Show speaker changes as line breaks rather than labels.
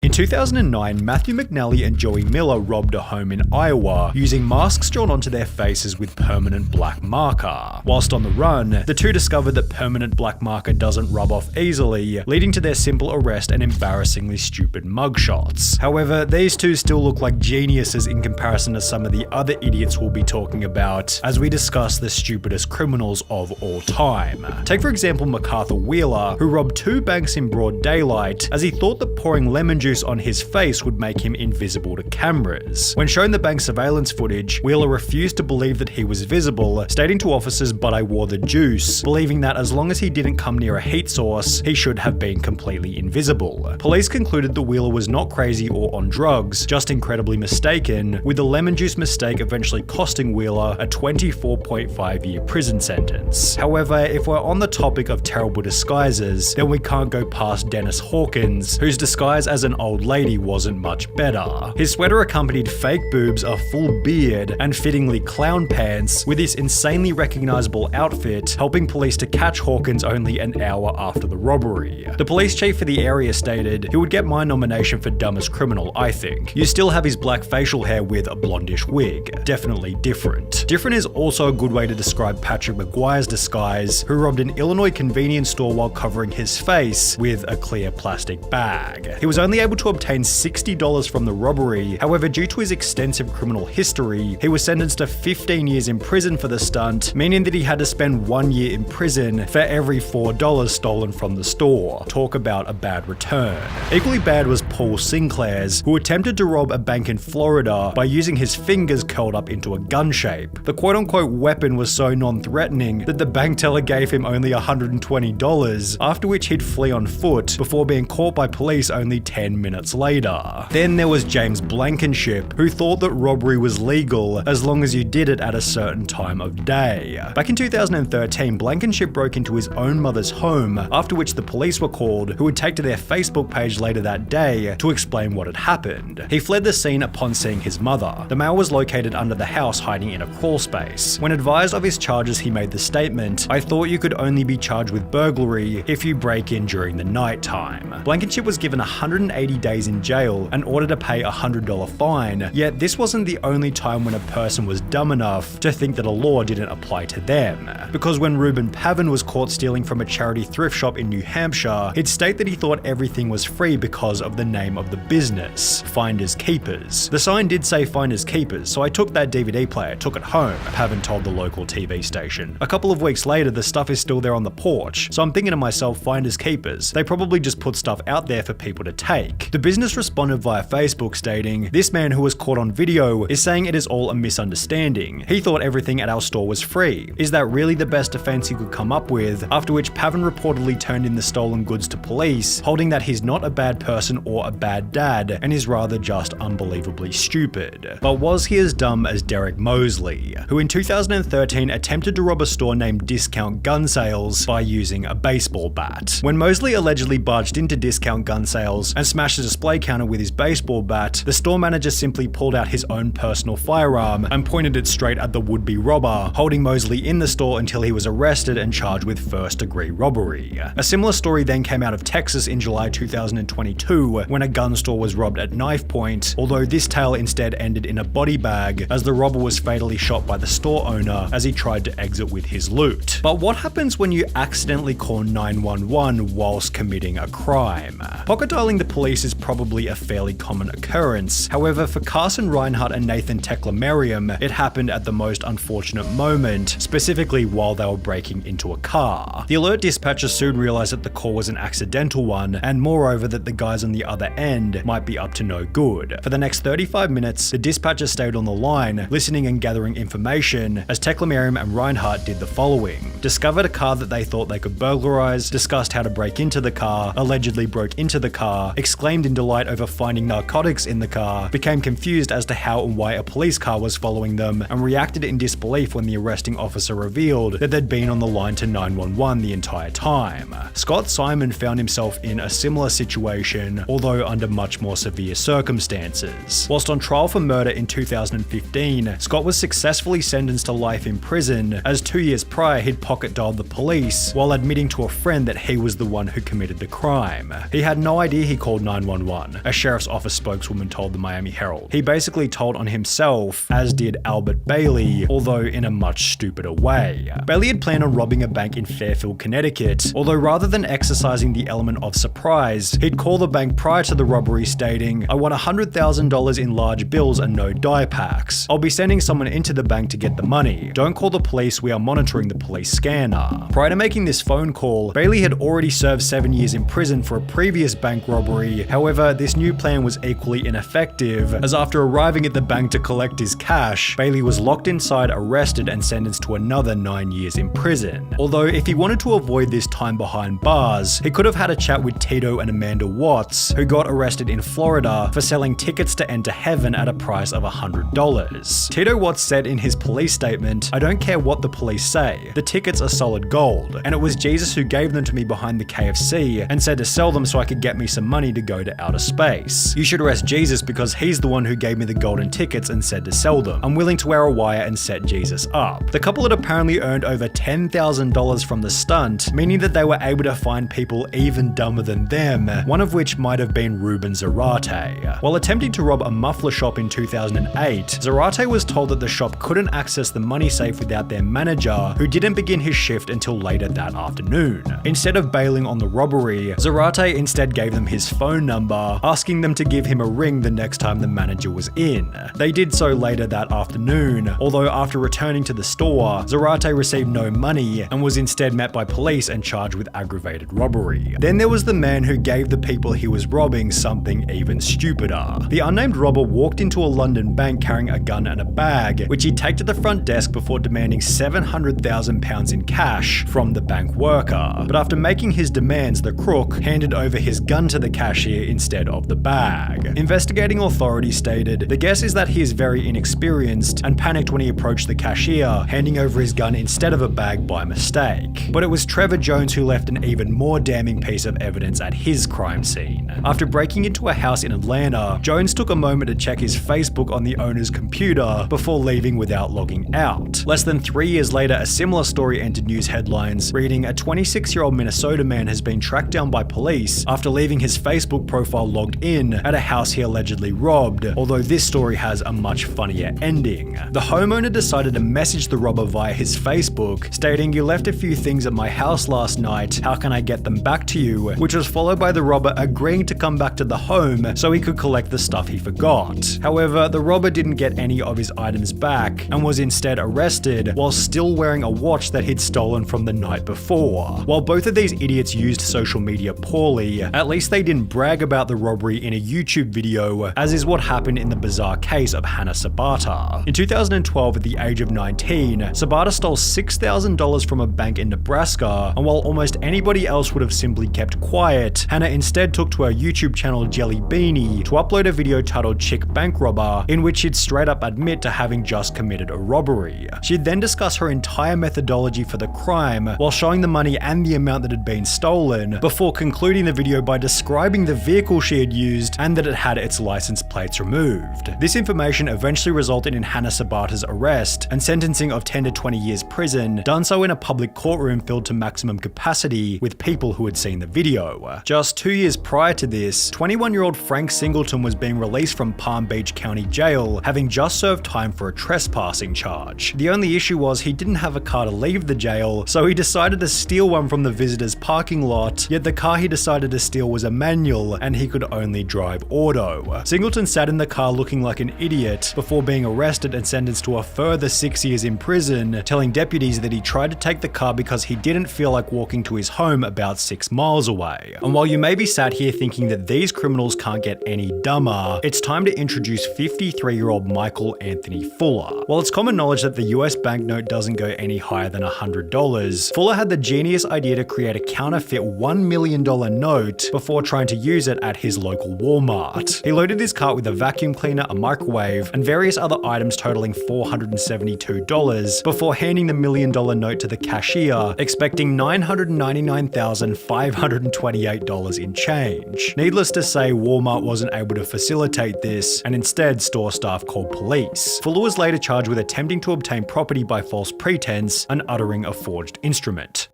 In 2009, Matthew McNally and Joey Miller robbed a home in Iowa using masks drawn onto their faces with permanent black marker. Whilst on the run, the two discovered that permanent black marker doesn't rub off easily, leading to their simple arrest and embarrassingly stupid mugshots. However, these two still look like geniuses in comparison to some of the other idiots we'll be talking about as we discuss the stupidest criminals of all time. Take for example MacArthur Wheeler, who robbed two banks in broad daylight as he thought that pouring lemon juice on his face would make him invisible to cameras. When shown the bank surveillance footage, Wheeler refused to believe that he was visible, stating to officers, "But I wore the juice," believing that as long as he didn't come near a heat source, he should have been completely invisible. Police concluded that Wheeler was not crazy or on drugs, just incredibly mistaken, with the lemon juice mistake eventually costing Wheeler a 24.5-year prison sentence. However, if we're on the topic of terrible disguises, then we can't go past Dennis Hawkins, whose disguise as an old lady wasn't much better. His sweater accompanied fake boobs, a full beard, and fittingly clown pants, with this insanely recognizable outfit helping police to catch Hawkins only an hour after the robbery. The police chief for the area stated, "He would get my nomination for dumbest criminal, I think. You still have his black facial hair with a blondish wig. Definitely different." Different is also a good way to describe Patrick McGuire's disguise, who robbed an Illinois convenience store while covering his face with a clear plastic bag. He was only able to obtain $60 from the robbery. However, due to his extensive criminal history, he was sentenced to 15 years in prison for the stunt, meaning that he had to spend 1 year in prison for every $4 stolen from the store. Talk about a bad return. Equally bad was Paul Sinclair's, who attempted to rob a bank in Florida by using his fingers curled up into a gun shape. The quote-unquote weapon was so non-threatening that the bank teller gave him only $120, after which he'd flee on foot before being caught by police only 10 minutes later. Then there was James Blankenship, who thought that robbery was legal as long as you did it at a certain time of day. Back in 2013, Blankenship broke into his own mother's home, after which the police were called, who would take to their Facebook page later that day to explain what had happened. He fled the scene upon seeing his mother. The male was located under the house hiding in a crawl space. When advised of his charges, he made the statement, "I thought you could only be charged with burglary if you break in during the night time." Blankenship was given 180 days in jail and ordered to pay a $100 fine, yet this wasn't the only time when a person was dumb enough to think that a law didn't apply to them. Because when Reuben Pavin was caught stealing from a charity thrift shop in New Hampshire, he'd state that he thought everything was free because of the name of the business, Finders Keepers. The sign did say Finders Keepers, so I took that DVD player, took it home, Pavin told the local TV station. A couple of weeks later, the stuff is still there on the porch, so I'm thinking to myself, Finders Keepers, they probably just put stuff out there for people to take. The business responded via Facebook stating, "This man who was caught on video is saying it is all a misunderstanding. He thought everything at our store was free. Is that really the best defense he could come up with?" After which Pavin reportedly turned in the stolen goods to police, holding that he's not a bad person or a bad dad, and is rather just unbelievably stupid. But was he as dumb as Derek Mosley, who in 2013 attempted to rob a store named Discount Gun Sales by using a baseball bat? When Mosley allegedly barged into Discount Gun Sales and smashed a display counter with his baseball bat, the store manager simply pulled out his own personal firearm and pointed it straight at the would-be robber, holding Mosley in the store until he was arrested and charged with first-degree robbery. A similar story then came out of Texas in July 2022 when a gun store was robbed at knife point, although this tale instead ended in a body bag as the robber was fatally shot by the store owner as he tried to exit with his loot. But what happens when you accidentally call 911 whilst committing a crime? Pocket dialing the police is probably a fairly common occurrence. However, for Carson Reinhardt and Nathan Teklemariam, it happened at the most unfortunate moment, specifically while they were breaking into a car. The alert dispatcher soon realized that the call was an accidental one, and moreover that the guys on the other end might be up to no good. For the next 35 minutes, the dispatcher stayed on the line, listening and gathering information, as Teklemariam and Reinhardt did the following: discovered a car that they thought they could burglarize, discussed how to break into the car, allegedly broke into the car, exclaimed in delight over finding narcotics in the car, became confused as to how and why a police car was following them, and reacted in disbelief when the arresting officer revealed that they'd been on the line to 911 the entire time. Scott Simon found himself in a similar situation, although under much more severe circumstances. Whilst on trial for murder in 2015, Scott was successfully sentenced to life in prison, as 2 years prior he'd pocket dialed the police while admitting to a friend that he was the one who committed the crime. He had no idea he called 911, a sheriff's office spokeswoman told the Miami Herald. He basically told on himself, as did Albert Bailey, although in a much stupider way. Bailey had planned on robbing a bank in Fairfield, Connecticut, although rather than exercising the element of surprise, he'd call the bank prior to the robbery stating, "I want $100,000 in large bills and no die packs. I'll be sending someone into the bank to get the money. Don't call the police, we are monitoring the police scanner." Prior to making this phone call, Bailey had already served 7 years in prison for a previous bank robbery. However, this new plan was equally ineffective, as after arriving at the bank to collect his cash, Bailey was locked inside, arrested, and sentenced to another 9 years in prison. Although if he wanted to avoid this time behind bars, he could have had a chat with Tito and Amanda Watts, who got arrested in Florida for selling tickets to enter heaven at a price of $100. Tito Watts said in his police statement, "I don't care what the police say, the tickets are solid gold, and it was Jesus who gave them to me behind the KFC and said to sell them so I could get me some money to go to outer space. You should arrest Jesus because he's the one who gave me the golden tickets and said to sell them. I'm willing to wear a wire and set Jesus up." The couple had apparently earned over $10,000 from the stunt, meaning that they were able to find people even dumber than them, one of which might have been Ruben Zarate. While attempting to rob a muffler shop in 2008, Zarate was told that the shop couldn't access the money safe without their manager, who didn't begin his shift until later that afternoon. Instead of bailing on the robbery, Zarate instead gave them his phone number, asking them to give him a ring the next time the manager was in. They did so later that afternoon, although after returning to the store, Zarate received no money and was instead met by police and charged with aggravated robbery. Then there was the man who gave the people he was robbing something even stupider. The unnamed robber walked into a London bank carrying a gun and a bag, which he'd take to the front desk before demanding £700,000 in cash from the bank worker. But after making his demands, the crook handed over his gun to the cashier instead of the bag. Investigating authorities stated, "The guess is that he is very inexperienced and panicked when he approached the cashier, handing over his gun instead of a bag by mistake." But it was Trevor Jones who left an even more damning piece of evidence at his crime scene. After breaking into a house in Atlanta, Jones took a moment to check his Facebook on the owner's computer before leaving without logging out. Less than 3 years later, a similar story entered news headlines, reading, "A 26-year-old Minnesota man has been tracked down by police after leaving his Facebook profile logged in at a house he allegedly robbed," although this story has a much funnier ending. The homeowner decided to message the robber via his Facebook, stating, "You left a few things at my house last night, how can I get them back to you?" which was followed by the robber agreeing to come back to the home so he could collect the stuff he forgot. However, the robber didn't get any of his items back and was instead arrested while still wearing a watch that he'd stolen from the night before. While both of these idiots used social media poorly, at least they didn't brag about the robbery in a YouTube video, as is what happened in the bizarre case of Hannah Sabata. In 2012, at the age of 19, Sabata stole $6,000 from a bank in Nebraska, and while almost anybody else would have simply kept quiet, Hannah instead took to her YouTube channel Jelly Beanie to upload a video titled Chick Bank Robber, in which she'd straight up admit to having just committed a robbery. She'd then discuss her entire methodology for the crime while showing the money and the amount that had been stolen, before concluding the video by describing the vehicle she had used and that it had its license plates removed. This information eventually resulted in Hannah Sabata's arrest and sentencing of 10 to 20 years prison, done so in a public courtroom filled to maximum capacity with people who had seen the video. Just 2 years prior to this, 21-year-old Frank Singleton was being released from Palm Beach County Jail, having just served time for a trespassing charge. The only issue was he didn't have a car to leave the jail, so he decided to steal one from the visitors' parking lot, yet the car he decided to steal was a manual and he could only drive auto. Singleton sat in the car looking like an idiot before being arrested and sentenced to a further 6 years in prison, telling deputies that he tried to take the car because he didn't feel like walking to his home about 6 miles away. And while you may be sat here thinking that these criminals can't get any dumber, it's time to introduce 53-year-old Michael Anthony Fuller. While it's common knowledge that the US banknote doesn't go any higher than $100, Fuller had the genius idea to create a counterfeit $1 million note before trying to use it at his local Walmart. He loaded his cart with a vacuum cleaner, a microwave, and various other items totaling $472 before handing the $1 million note to the cashier, expecting $999,528 in change. Needless to say, Walmart wasn't able to facilitate this, and instead store staff called police. Fuller was later charged with attempting to obtain property by false pretense and uttering a forged instrument.